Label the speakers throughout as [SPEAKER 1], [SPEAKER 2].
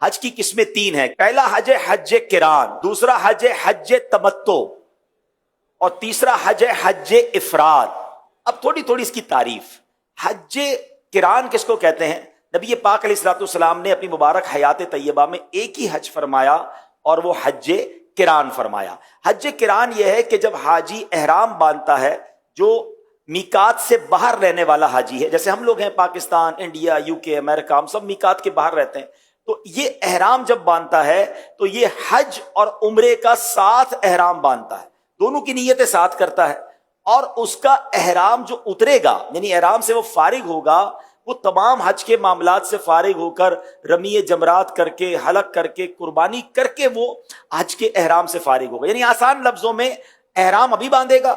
[SPEAKER 1] حج کی قسمیں تین ہیں. پہلا حج ہے حج کران، دوسرا حج ہے حج تمتع، اور تیسرا حج ہے حج افراد. اب تھوڑی تھوڑی اس کی تعریف. حج کران کس کو کہتے ہیں؟ نبی پاک علیہ الصلوۃ والسلام نے اپنی مبارک حیات طیبہ میں ایک ہی حج فرمایا اور وہ حج کران فرمایا. حج کران یہ ہے کہ جب حاجی احرام باندھتا ہے، جو میقات سے باہر رہنے والا حاجی ہے، جیسے ہم لوگ ہیں پاکستان، انڈیا، یو کے، امریکہ، ہم سب میقات کے باہر رہتے ہیں، تو یہ احرام جب باندھتا ہے تو یہ حج اور عمرے کا ساتھ احرام باندھتا ہے، دونوں کی نیتیں ساتھ کرتا ہے. اور اس کا احرام جو اترے گا، یعنی احرام سے وہ فارغ ہوگا، وہ تمام حج کے معاملات سے فارغ ہو کر رمی جمرات کر کے، حلق کر کے، قربانی کر کے وہ حج کے احرام سے فارغ ہوگا. یعنی آسان لفظوں میں احرام ابھی باندھے گا،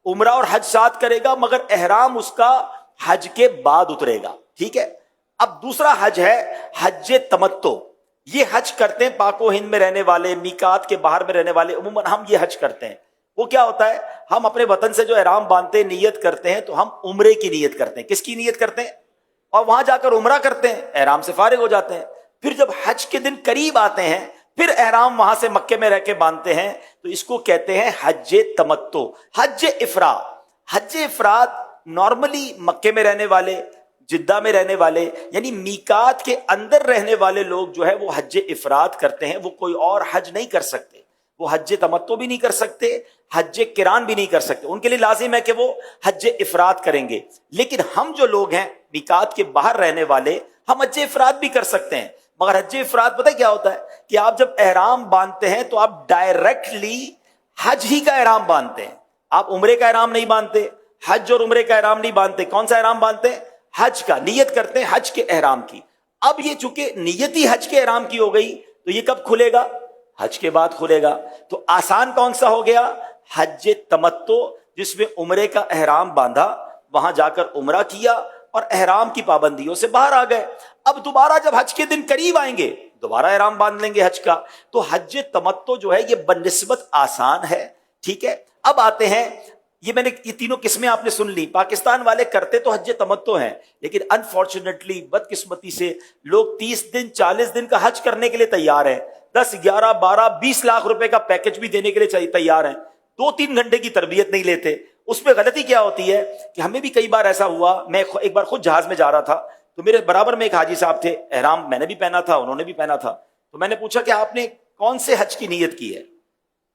[SPEAKER 1] عمرہ اور حج ساتھ کرے گا، مگر احرام اس کا حج کے بعد اترے گا. ٹھیک ہے. اب دوسرا حج ہے حج تمتع. یہ حج کرتے ہیں پاک و ہند میں رہنے والے، میقات کے باہر میں رہنے والے، عموماً ہم یہ حج کرتے ہیں. وہ کیا ہوتا ہے؟ ہم اپنے وطن سے جو احرام باندھتے ہیں، نیت کرتے ہیں، تو ہم عمرے کی نیت کرتے ہیں. کس کی نیت کرتے ہیں؟ اور وہاں جا کر عمرہ کرتے ہیں، احرام سے فارغ ہو جاتے ہیں. پھر جب حج کے دن قریب آتے ہیں، پھر احرام وہاں سے مکے میں رہ کے باندھتے ہیں، تو اس کو کہتے ہیں حج تمتع. حج افراد. حج افراد نارملی مکے میں رہنے والے، جدہ میں رہنے والے، یعنی میقات کے اندر رہنے والے لوگ جو ہے وہ حج افراد کرتے ہیں. وہ کوئی اور حج نہیں کر سکتے، وہ حج تمتع بھی نہیں کر سکتے، حج کران بھی نہیں کر سکتے. ان کے لیے لازم ہے کہ وہ حج افراد کریں گے. لیکن ہم جو لوگ ہیں میقات کے باہر رہنے والے، ہم حج افراد بھی کر سکتے ہیں. مگر حج افراد پتہ کیا ہوتا ہے؟ کہ آپ جب احرام باندھتے ہیں تو آپ ڈائریکٹلی حج ہی کا احرام باندھتے ہیں. آپ عمرے کا احرام نہیں باندھتے، حج اور عمرے کا احرام نہیں باندھتے. کون سا احرام باندھتے ہیں؟ حج کا. نیت کرتے ہیں حج کے احرام کی. اب یہ چونکہ نیت ہی حج کے احرام کی ہو گئی، تو یہ کب کھلے گا؟ حج کے بعد کھلے گا. تو آسان کون سا ہو گیا؟ حج تمتع، جس میں عمرے کا احرام باندھا، وہاں جا کر عمرہ کیا اور احرام کی پابندیوں سے باہر آ گئے. اب دوبارہ جب حج کے دن قریب آئیں گے، دوبارہ احرام باندھ لیں گے حج کا. تو حج تمتع جو ہے یہ بنسبت آسان ہے. ٹھیک ہے. اب آتے ہیں، یہ تینوں قسمیں آپ نے سن لی. پاکستان والے کرتے تو حج تمتع ہیں، لیکن انفارچونیٹلی، بدقسمتی سے، لوگ 30 دن 40 دن کا حج کرنے کے لیے تیار ہیں، 10 11 12 20 لاکھ روپے کا پیکج بھی دینے کے لیے تیار ہیں. 2-3 گھنٹے کی تربیت نہیں لیتے. اس پہ غلطی کیا ہوتی ہے کہ ہمیں بھی کئی بار ایسا ہوا. میں ایک بار خود جہاز میں جا رہا تھا، تو میرے برابر میں ایک حاجی صاحب تھے، احرام میں نے بھی پہنا تھا، انہوں نے بھی پہنا تھا. تو میں نے پوچھا کہ آپ نے کون سے حج کی نیت کی ہے؟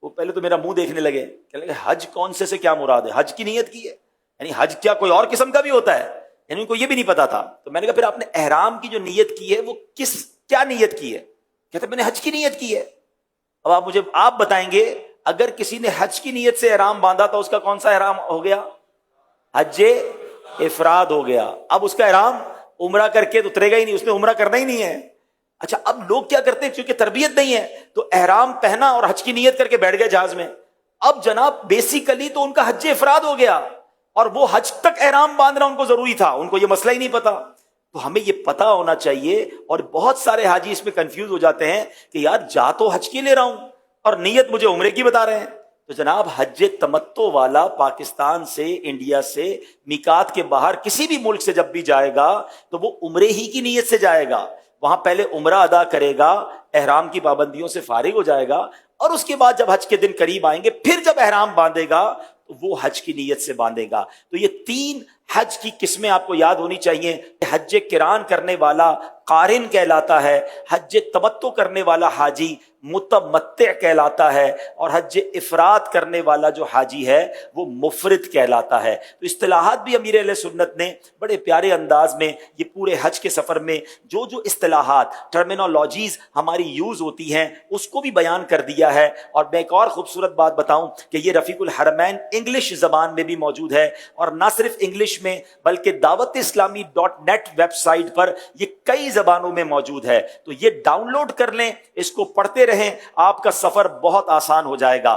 [SPEAKER 1] وہ پہلے تو میرا منہ دیکھنے لگے، کہنے لگے حج کون سے کیا مراد ہے؟ حج کی نیت کی ہے؟ یعنی حج کیا کوئی اور قسم کا بھی ہوتا ہے؟ یعنی ان کو یہ بھی نہیں پتا تھا. تو میں نے کہا پھر آپ نے احرام کی جو نیت کی ہے وہ کیا نیت کی ہے؟ کہتے میں نے حج کی نیت کی ہے. اب آپ بتائیں گے، اگر کسی نے حج کی نیت سے احرام باندھا تو اس کا کون سا احرام ہو گیا؟ حج افراد ہو گیا. اب اس کا احرام عمرہ کر کے تو اترے گا ہی نہیں، اس نے عمرہ کرنا ہی نہیں ہے. اچھا، اب لوگ کیا کرتے ہیں، کیونکہ تربیت نہیں ہے تو احرام پہنا اور حج کی نیت کر کے بیٹھ گئے جہاز میں. اب جناب بیسیکلی تو ان کا حج افراد ہو گیا، اور وہ حج تک احرام باندھنا ان کو ضروری تھا، ان کو یہ مسئلہ ہی نہیں پتا. تو ہمیں یہ پتا ہونا چاہیے. اور بہت سارے حاجی اس میں کنفیوز ہو جاتے ہیں کہ یار جا تو حج کی لے رہا ہوں اور نیت مجھے عمرے کی بتا رہے ہیں. تو جناب حج تمتع والا پاکستان سے، انڈیا سے، میقات کے باہر کسی بھی ملک سے جب بھی جائے گا تو وہ عمرے ہی کی نیت سے جائے گا. وہاں پہلے عمرہ ادا کرے گا، احرام کی پابندیوں سے فارغ ہو جائے گا، اور اس کے بعد جب حج کے دن قریب آئیں گے پھر جب احرام باندھے گا تو وہ حج کی نیت سے باندھے گا. تو یہ 3 حج کی قسمیں آپ کو یاد ہونی چاہیے. حج کران کرنے والا قارن کہلاتا ہے، حج تمتع کرنے والا حاجی متمتع کہلاتا ہے، اور حج افراد کرنے والا جو حاجی ہے وہ مفرد کہلاتا ہے. تو اصطلاحات بھی امیر اہل سنت نے بڑے پیارے انداز میں یہ پورے حج کے سفر میں جو اصطلاحات، ٹرمینالوجیز ہماری یوز ہوتی ہیں اس کو بھی بیان کر دیا ہے. اور میں ایک اور خوبصورت بات بتاؤں کہ یہ رفیق الحرمین انگلش زبان میں بھی موجود ہے، اور نہ صرف انگلش میں بلکہ دعوت اسلامی .net ویب سائٹ پر یہ کئی زبانوں میں موجود ہے. تو یہ ڈاؤن لوڈ کر لیں، اس کو پڑھتے رہیں، آپ کا سفر بہت آسان ہو جائے گا.